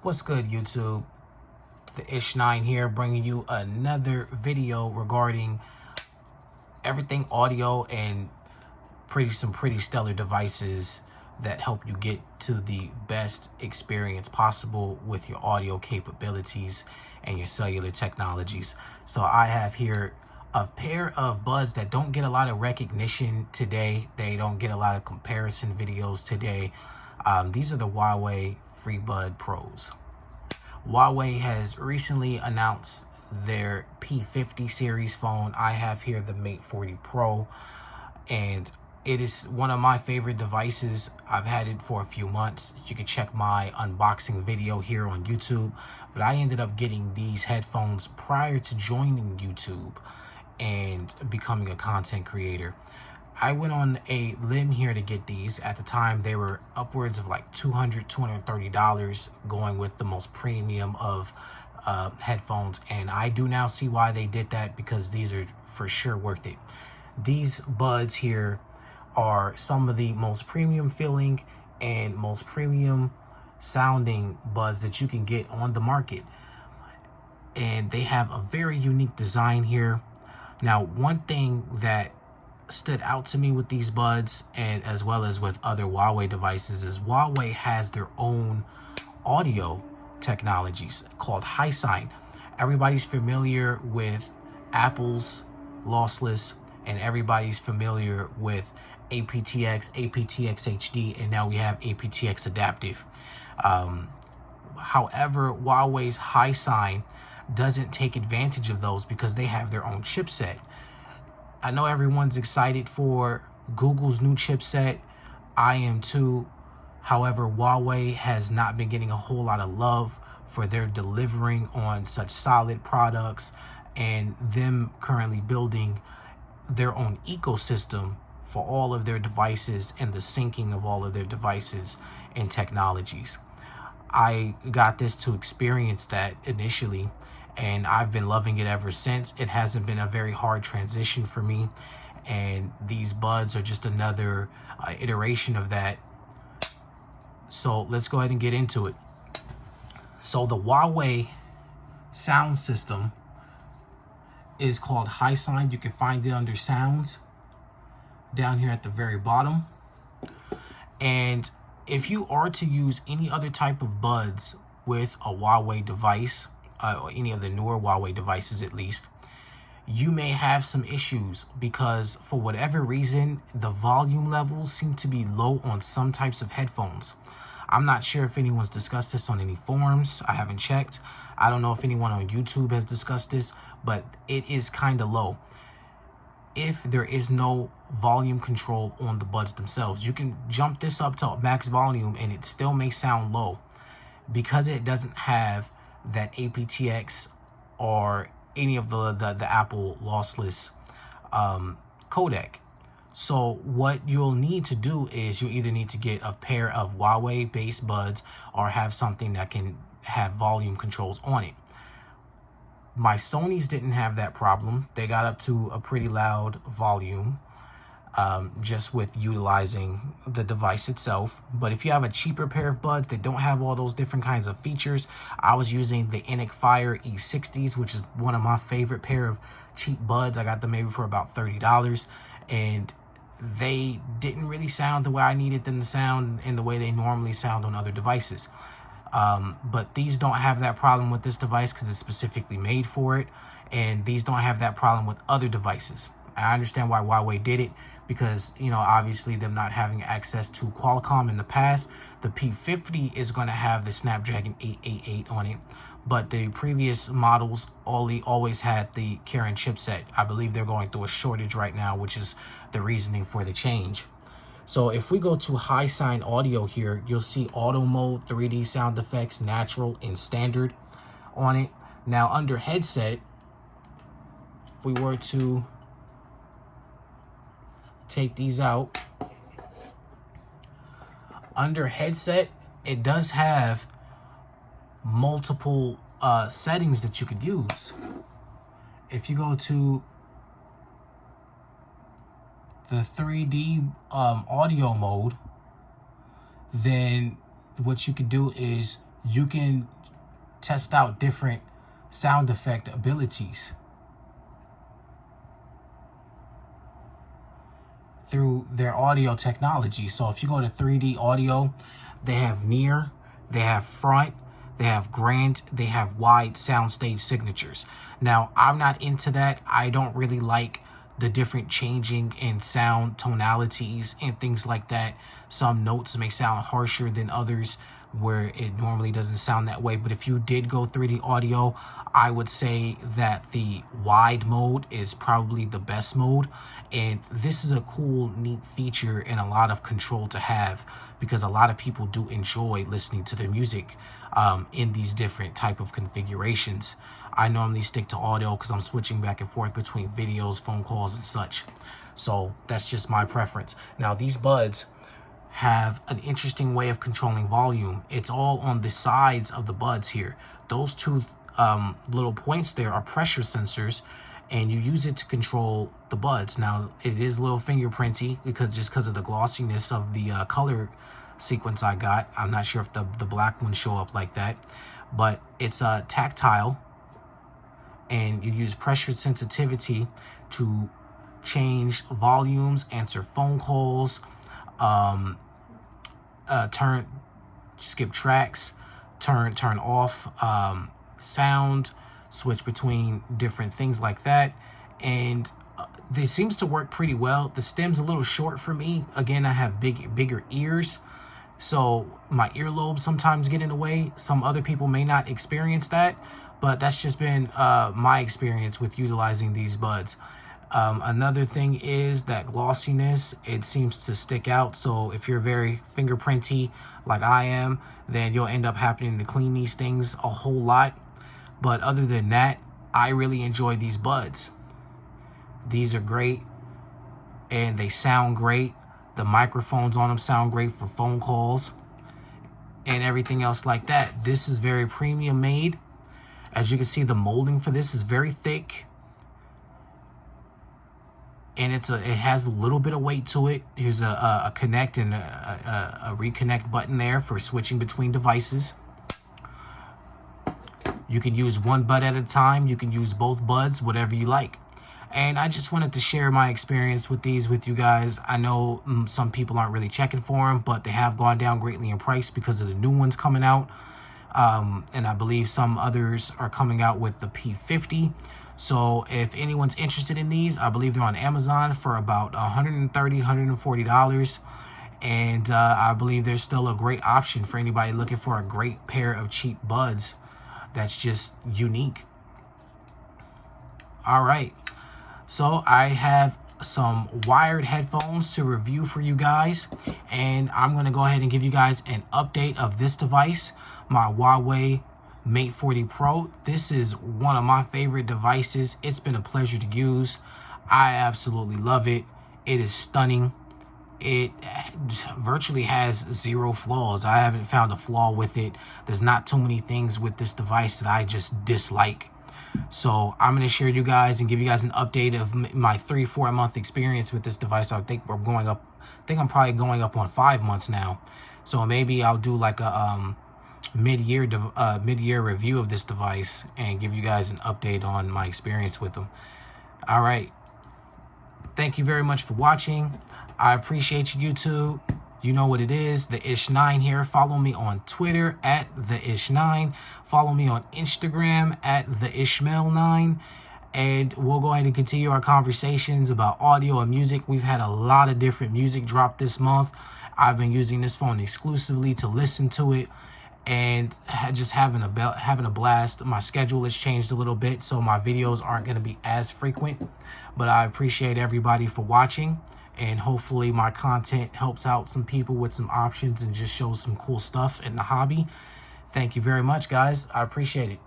What's good, YouTube? The Ish9 here, bringing you another video regarding everything audio and some pretty stellar devices that help you get to the best experience possible with your audio capabilities and your cellular technologies. So I have here a pair of buds that don't get a lot of recognition today. They don't get a lot of comparison videos today. These are the Huawei FreeBud Pros. Huawei has recently announced their P50 series phone. I have here the Mate 40 Pro, and it is one of my favorite devices. I've had it for a few months. You can check my unboxing video here on YouTube, but I ended up getting these headphones prior to joining YouTube and becoming a content creator. I went on a limb here to get these. At the time, they were upwards of like $200, $230, going with the most premium of headphones. And I do now see why they did that, because these are for sure worth it. These buds here are some of the most premium feeling and most premium sounding buds that you can get on the market. And they have a very unique design here. Now, one thing that stood out to me with these buds, and as well as with other Huawei devices, is Huawei has their own audio technologies called Hisense. Everybody's familiar with Apple's lossless, and everybody's familiar with aptX, aptX HD, and now we have aptX adaptive. However, Huawei's Hisense doesn't take advantage of those because they have their own chipset. I know everyone's excited for Google's new chipset. I am too. However, Huawei has not been getting a whole lot of love for their delivering on such solid products, and them currently building their own ecosystem for all of their devices and the syncing of all of their devices and technologies. I got this to experience that initially, and I've been loving it ever since. It hasn't been a very hard transition for me, and these buds are just another iteration of that. So let's go ahead and get into it. So the Huawei sound system is called Hisense. You can find it under Sounds down here at the very bottom. And if you are to use any other type of buds with a Huawei device, or any of the newer Huawei devices at least, you may have some issues, because for whatever reason, the volume levels seem to be low on some types of headphones. I'm not sure if anyone's discussed this on any forums. I haven't checked. I don't know if anyone on YouTube has discussed this, but it is kind of low. If there is no volume control on the buds themselves, you can jump this up to max volume and it still may sound low, because it doesn't have that aptX or any of the Apple lossless codec. So what you'll need to do is you either need to get a pair of Huawei based buds or have something that can have volume controls on it. My Sony's didn't have that problem. They got up to a pretty loud volume just with utilizing the device itself. But if you have a cheaper pair of buds that don't have all those different kinds of features, I was using the Enic Fire E60s, which is one of my favorite pair of cheap buds. I got them maybe for about $30, and they didn't really sound the way I needed them to sound in the way they normally sound on other devices. But these don't have that problem with this device because it's specifically made for it, and these don't have that problem with other devices. I understand why Huawei did it, because, you know, obviously them not having access to Qualcomm in the past. The P50 is going to have the Snapdragon 888 on it, but the previous models always had the Kirin chipset. I believe they're going through a shortage right now, which is the reasoning for the change. So if we go to Hisense audio here, you'll see auto mode, 3D sound effects, natural, and standard on it. Now under headset, if we were to take these out, under headset, it does have multiple settings that you could use. If you go to the 3D audio mode, then what you could do is you can test out different sound effect abilities through their audio technology. So if you go to 3D audio, they have near, they have front, they have grand, they have wide soundstage signatures. Now, I'm not into that. I don't really like the different changing in sound tonalities and things like that. Some notes may sound harsher than others where it normally doesn't sound that way. But if you did go 3D audio, I would say that the wide mode is probably the best mode. And this is a cool, neat feature and a lot of control to have, because a lot of people do enjoy listening to their music in these different type of configurations. I normally stick to audio because I'm switching back and forth between videos, phone calls, and such. So that's just my preference. Now, these buds have an interesting way of controlling volume. It's all on the sides of the buds here. Those two little points there are pressure sensors, and you use it to control the buds. Now, it is a little fingerprinty because of the glossiness of the color sequence I got. I'm not sure if the black ones show up like that, but it's tactile, and you use pressure sensitivity to change volumes, answer phone calls, skip tracks, turn off sound, switch between different things like that. And this seems to work pretty well. The stem's a little short for me. Again, I have bigger ears, so my earlobes sometimes get in the way. Some other people may not experience that, but that's just been my experience with utilizing these buds. Another thing is that glossiness, it seems to stick out. So if you're very fingerprinty like I am, then you'll end up having to clean these things a whole lot. But other than that, I really enjoy these buds. These are great, and they sound great. The microphones on them sound great for phone calls and everything else like that. This is very premium made. As you can see, the molding for this is very thick, and it has a little bit of weight to it. Here's a connect and a reconnect button there for switching between devices. You can use one bud at a time. You can use both buds, whatever you like. And I just wanted to share my experience with these with you guys. I know some people aren't really checking for them, but they have gone down greatly in price because of the new ones coming out. And I believe some others are coming out with the P50. So if anyone's interested in these, I believe they're on Amazon for about $130, $140. And I believe there's still a great option for anybody looking for a great pair of cheap buds that's just unique. All right. So I have some wired headphones to review for you guys, and I'm going to go ahead and give you guys an update of this device, my Huawei Mate 40 Pro. This is one of my favorite devices. It's been a pleasure to use. I absolutely love it. It is stunning. It virtually has zero flaws. I haven't found a flaw with it. There's not too many things with this device that I just dislike. So I'm going to share you guys and give you guys an update of my 3-4 month experience with this device. I think I'm probably going up on 5 months now. So maybe I'll do like a mid-year review of this device and give you guys an update on my experience with them. All right. Thank you very much for watching. I appreciate you, YouTube. You know what it is, the Ish9 here. Follow me on Twitter at the Ish9. Follow me on Instagram at the Ishmael9. And we'll go ahead and continue our conversations about audio and music. We've had a lot of different music drop this month. I've been using this phone exclusively to listen to it and just having a blast. My schedule has changed a little bit, so my videos aren't going to be as frequent. But I appreciate everybody for watching. And hopefully my content helps out some people with some options and just shows some cool stuff in the hobby. Thank you very much, guys. I appreciate it.